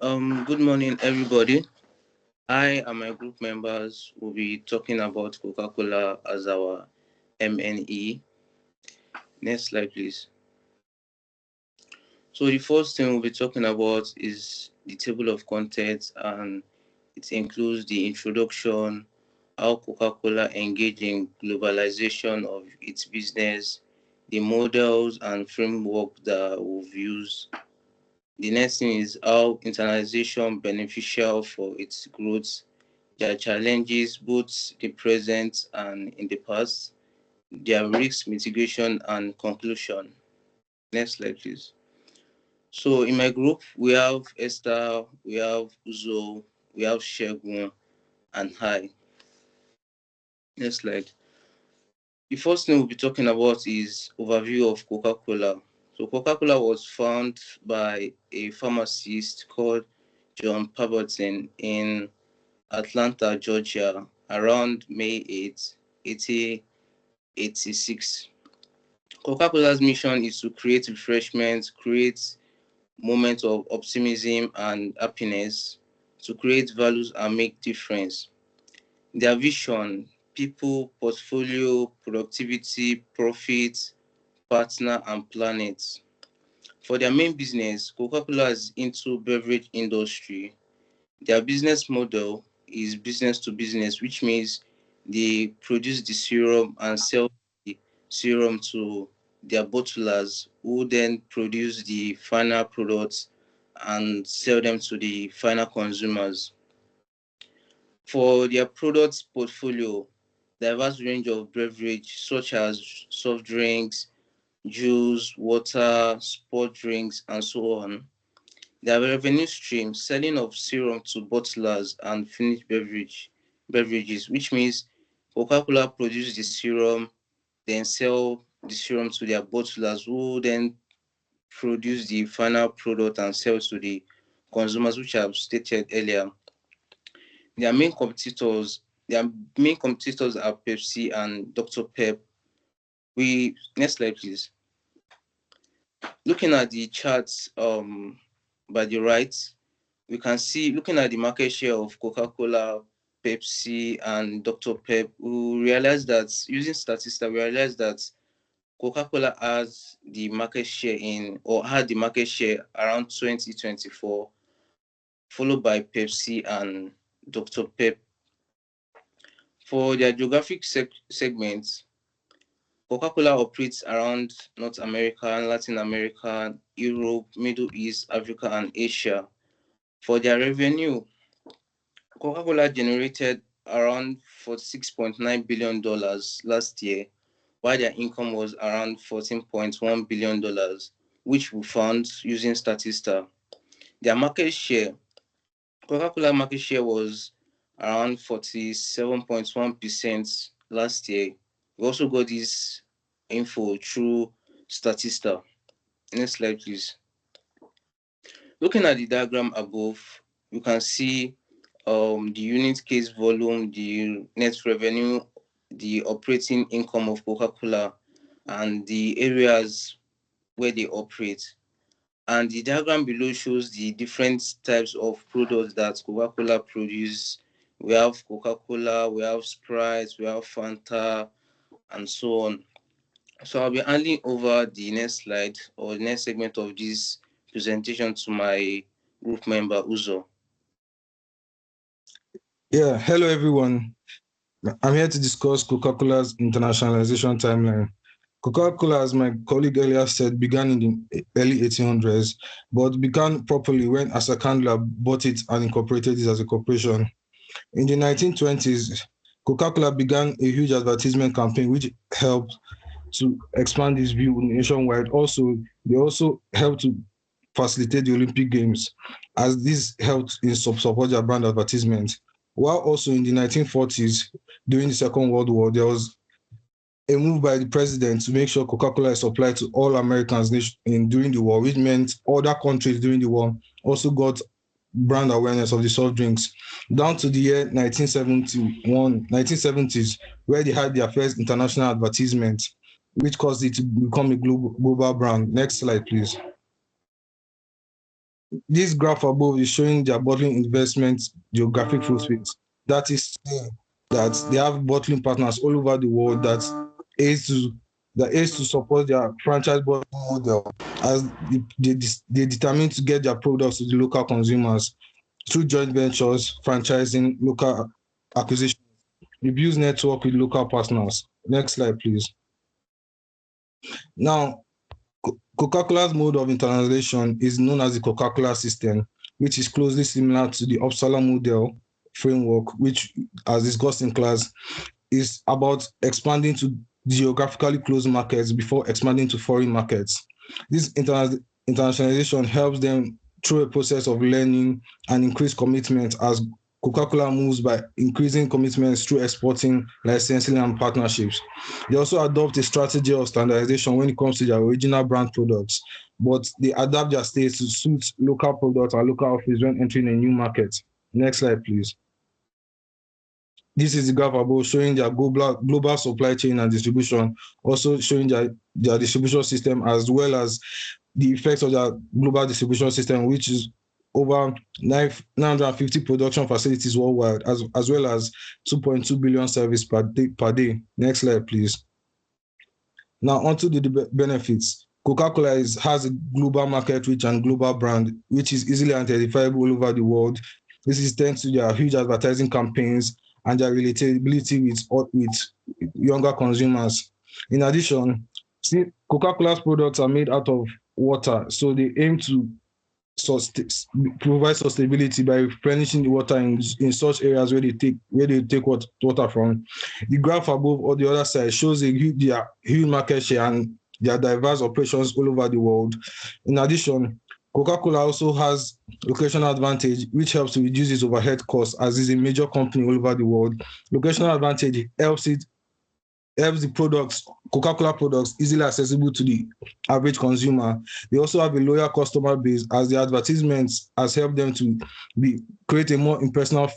Good morning, everybody. I and my group members will be talking about Coca-Cola as our MNE. Next slide, please. So the first thing we'll be talking about is the table of contents, and it includes the introduction, how Coca-Cola engage in globalization of its business, the models and framework that we've used. The next thing is how internalization beneficial for its growth. There are challenges both the present and in the past. There are risk mitigation and conclusion. Next slide, please. So in my group, we have Esther, we have Uzo, we have Shegun, and Hi. Next slide. The first thing we'll be talking about is overview of Coca-Cola. So Coca-Cola was founded by a pharmacist called John Pemberton in Atlanta, Georgia, around May 8, 1886. Coca-Cola's mission is to create refreshment, create moments of optimism and happiness, to create values and make difference. Their vision, people, portfolio, productivity, profit, partner, and planet. For their main business, Coca-Cola is into beverage industry. Their business model is business to business, which means they produce the serum and sell the serum to their bottlers, who then produce the final products and sell them to the final consumers. For their products portfolio, diverse range of beverage such as soft drinks, juice, water, sport drinks, and so on. Their revenue stream, selling of syrup to bottlers and finished beverages, which means Coca-Cola produce the serum, then sell the serum to their bottlers, who then produce the final product and sell to the consumers, which I have stated earlier. Their main competitors, their main competitors are Pepsi and Dr. Pep. We Next slide, please. Looking at the charts by the right, we can see, looking at the market share of Coca-Cola, Pepsi, and Dr. Pep, we realize that using statistics, we realize that Coca-Cola has the market share in, or had the market share around 2024, followed by Pepsi and Dr. Pep. For their geographic segments, Coca-Cola operates around North America, Latin America, Europe, Middle East, Africa, and Asia. For their revenue, Coca-Cola generated around $46.9 billion last year, while their income was around $14.1 billion, which we found using Statista. Their market share, Coca-Cola market share was around 47.1% last year. We also got this info through Statista. Next slide, please. Looking at the diagram above, you can see the unit case volume, the net revenue, the operating income of Coca-Cola, and the areas where they operate. And the diagram below shows the different types of products that Coca-Cola produce. We have Coca-Cola, we have Sprite, we have Fanta, and so on. So I'll be handing over the next slide or the next segment of this presentation to my group member, Uzo. Yeah, hello everyone. I'm here to discuss Coca-Cola's internationalization timeline. Coca-Cola, as my colleague earlier said, began in the early 1800s, but began properly when Asa Candler bought it and incorporated it as a corporation. In the 1920s, Coca-Cola began a huge advertisement campaign which helped to expand its view nationwide. They also helped to facilitate the Olympic Games, as this helped in support their brand advertisement. While also in the 1940s, during the Second World War, there was a move by the president to make sure Coca-Cola is supplied to all Americans during the war, which meant other countries during the war also got brand awareness of the soft drinks, down to the year 1970s, where they had their first international advertisement, which caused it to become a global brand. Next slide, please. This graph above is showing their bottling investment geographic footprint. That is that they have bottling partners all over the world aids to that aids to support their franchise bottling model as they determine to get their products to the local consumers through joint ventures, franchising, local acquisition. It builds network with local partners. Next slide, please. Now, Coca-Cola's mode of internalization is known as the Coca-Cola system, which is closely similar to the Uppsala model framework, which, as discussed in class, is about expanding to geographically closed markets before expanding to foreign markets. This internationalization helps them through a process of learning and increased commitment as Coca-Cola moves by increasing commitments through exporting, licensing, and partnerships. They also adopt a strategy of standardization when it comes to their original brand products, but they adapt their states to suit local products and local office when entering a new market. Next slide, please. This is the graph above showing their global supply chain and distribution, also showing their distribution system as well as the effects of their global distribution system, which is over 950 production facilities worldwide, as well as 2.2 billion service per day. Next slide, please. Now, onto the benefits. Coca-Cola has a global market reach and global brand, which is easily identifiable all over the world. This is thanks to their huge advertising campaigns and their relatability with younger consumers. In addition, Coca-Cola's products are made out of water, so they aim to provide sustainability by replenishing the water in such areas where they take water from. The graph above or the other side shows their huge market share and their diverse operations all over the world. In addition, Coca-Cola also has locational advantage, which helps to reduce its overhead costs as it's a major company all over the world. Locational advantage helps the products, Coca-Cola products, easily accessible to the average consumer. They also have a loyal customer base as the advertisements has helped them to create a more impersonal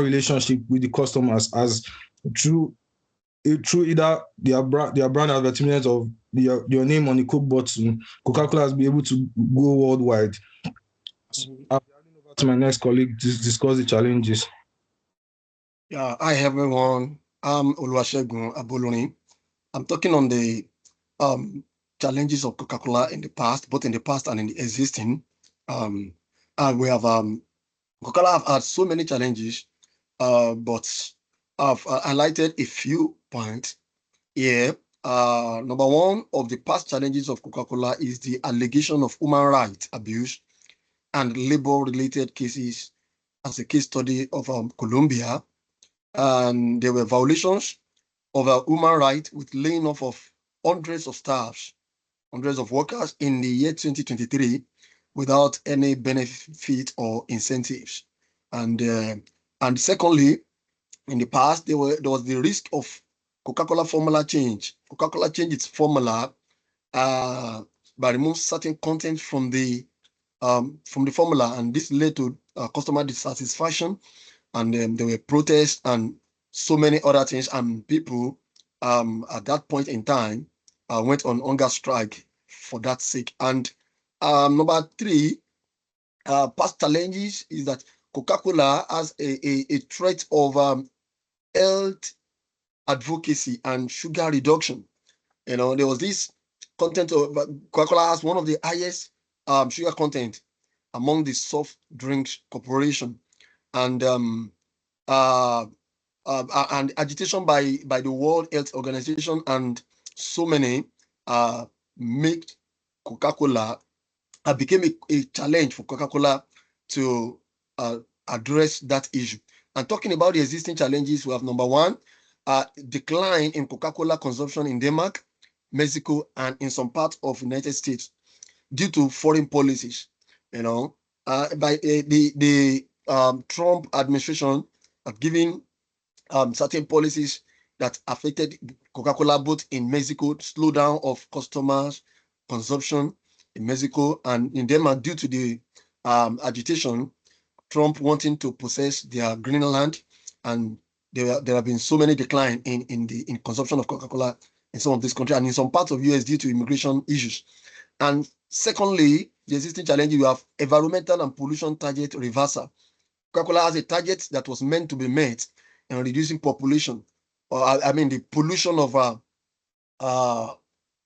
relationship with the customers as through either their brand advertisements of your name on the Coke bottle, Coca-Cola has been able to go worldwide. So I'll be handing over to my next colleague to discuss the challenges. Yeah, hi everyone. I'm Oluwasegun Aboloni. I'm talking on the challenges of Coca-Cola in the past, both in the past and in the existing. And we have Coca-Cola have had so many challenges, but I've highlighted a few points here. Number one of the past challenges of Coca-Cola is the allegation of human rights abuse and labor-related cases, as a case study of Colombia. And there were violations of human rights with laying off of hundreds of staffs, hundreds of workers in the year 2023 without any benefit or incentives. And secondly, in the past, there was the risk of Coca-Cola formula change. Coca-Cola changed its formula by removing certain content from the formula, and this led to customer dissatisfaction, and there were protests and so many other things, and people at that point in time went on hunger strike for that sake. And number three, past challenges is that Coca-Cola has a threat of health advocacy and sugar reduction. You know, there was this content of Coca-Cola has one of the highest sugar content among the soft drinks corporation, and agitation by the World Health Organization and so many made Coca-Cola became a challenge for Coca-Cola to address that issue. And talking about the existing challenges, we have number one, decline in Coca-Cola consumption in Denmark, Mexico, and in some parts of the United States due to foreign policies. You know, by the Trump administration have given certain policies that affected Coca-Cola both in Mexico, slowdown of customers' consumption in Mexico, and in Denmark due to the agitation, Trump wanting to possess their Greenland, and there have been so many decline in consumption of Coca-Cola in some of this country and in some parts of US due to immigration issues. And secondly, the existing challenge, you have environmental and pollution target reversal. Coca-Cola has a target that was meant to be met in reducing population, or I mean the pollution uh,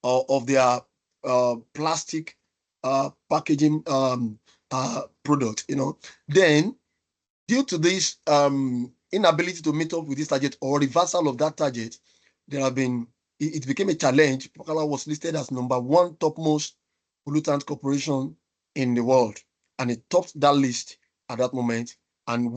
of their plastic packaging product. Then due to this inability to meet up with this target or reversal of that target, there have been it became a challenge. Coca-Cola was listed as number one topmost pollutant corporation in the world, and it topped that list at that moment. And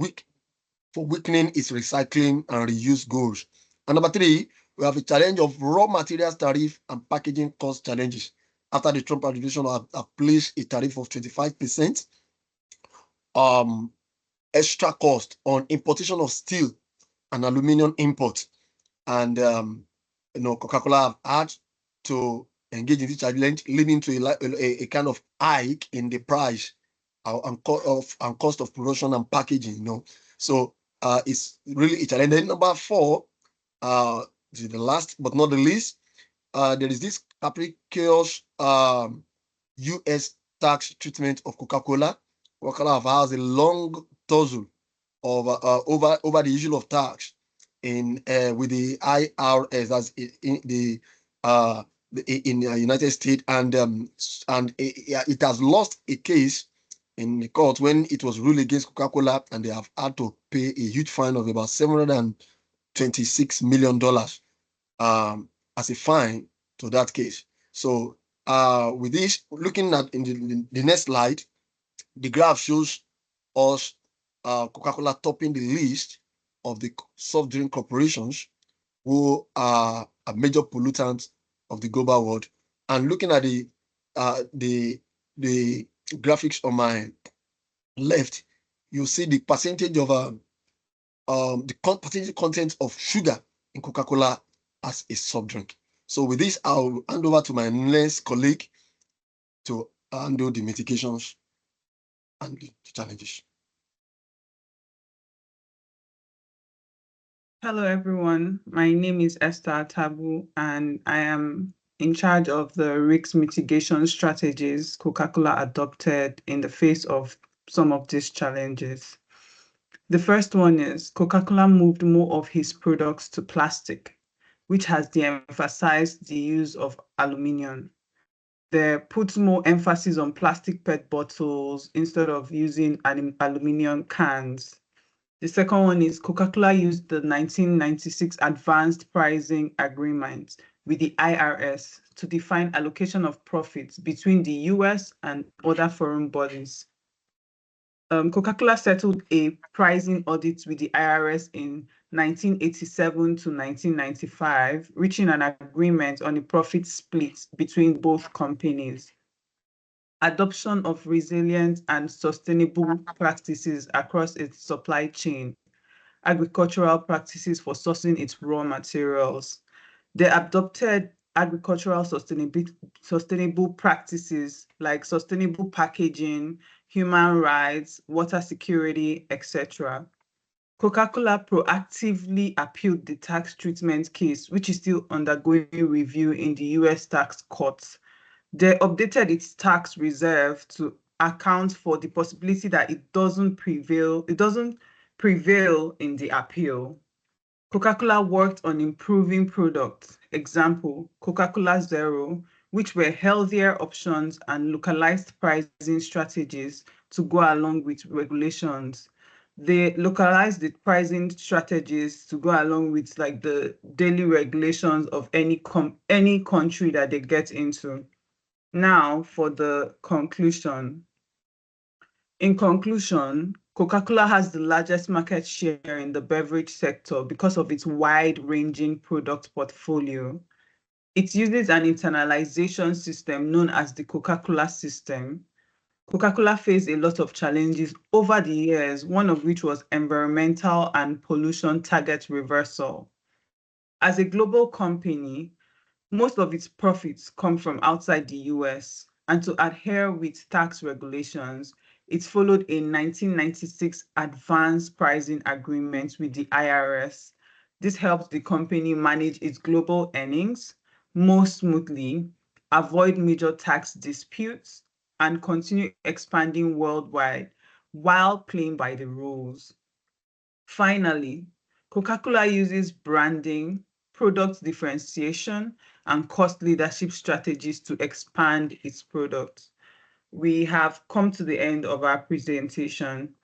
for weakening its recycling and reuse goals. And number three, we have a challenge of raw materials tariff and packaging cost challenges. After the Trump administration have placed a tariff of 25% um, extra cost on importation of steel and aluminum import. And Coca-Cola have had to engage in this challenge, leading to a kind of hike in the price and cost of production and packaging. So it's really a challenge. Then number four, the last but not the least, there is this capricious U.S. tax treatment of Coca-Cola. Coca-Cola has a long tussle of over the issue of tax in with the IRS, as in the United States, and it has lost a case in the court when it was ruled against Coca-Cola, and they have had to pay a huge fine of about $726 million as a fine to that case. So with this, looking at in the next slide, the graph shows us Coca-Cola topping the list of the soft drink corporations who are a major pollutant of the global world. And looking at the graphics on my left, you see the percentage of percentage content of sugar in Coca-Cola as a soft drink. So with this, I'll hand over to my next colleague to handle the mitigations and the challenges. Hello, everyone. My name is Esther Tabu, and I am in charge of the risk mitigation strategies Coca-Cola adopted in the face of some of these challenges. The first one is Coca-Cola moved more of his products to plastic, which has de-emphasized the use of aluminium. They put more emphasis on plastic PET bottles instead of using aluminum cans. The second one is Coca-Cola used the 1996 Advanced Pricing Agreement with the IRS to define allocation of profits between the US and other foreign bodies. Coca-Cola settled a pricing audit with the IRS in 1987 to 1995, reaching an agreement on a profit split between both companies. Adoption of resilient and sustainable practices across its supply chain, agricultural practices for sourcing its raw materials. They adopted agricultural sustainable practices like sustainable packaging, human rights, water security, etc. Coca-Cola proactively appealed the tax treatment case, which is still undergoing review in the US tax courts. They updated its tax reserve to account for the possibility that it doesn't prevail in the appeal. Coca-Cola worked on improving products. Example, Coca-Cola Zero, which were healthier options and localized pricing strategies to go along with regulations. They localized the pricing strategies to go along with like the daily regulations of any country that they get into. Now for the conclusion. In conclusion, Coca-Cola has the largest market share in the beverage sector because of its wide-ranging product portfolio. It uses an internalization system known as the Coca-Cola system. Coca-Cola faced a lot of challenges over the years, one of which was environmental and pollution target reversal. As a global company, most of its profits come from outside the US, and to adhere with tax regulations, it followed a 1996 advanced pricing agreement with the IRS. This helped the company manage its global earnings more smoothly, avoid major tax disputes, and continue expanding worldwide while playing by the rules. Finally, Coca-Cola uses branding, product differentiation, and cost leadership strategies to expand its products. We have come to the end of our presentation.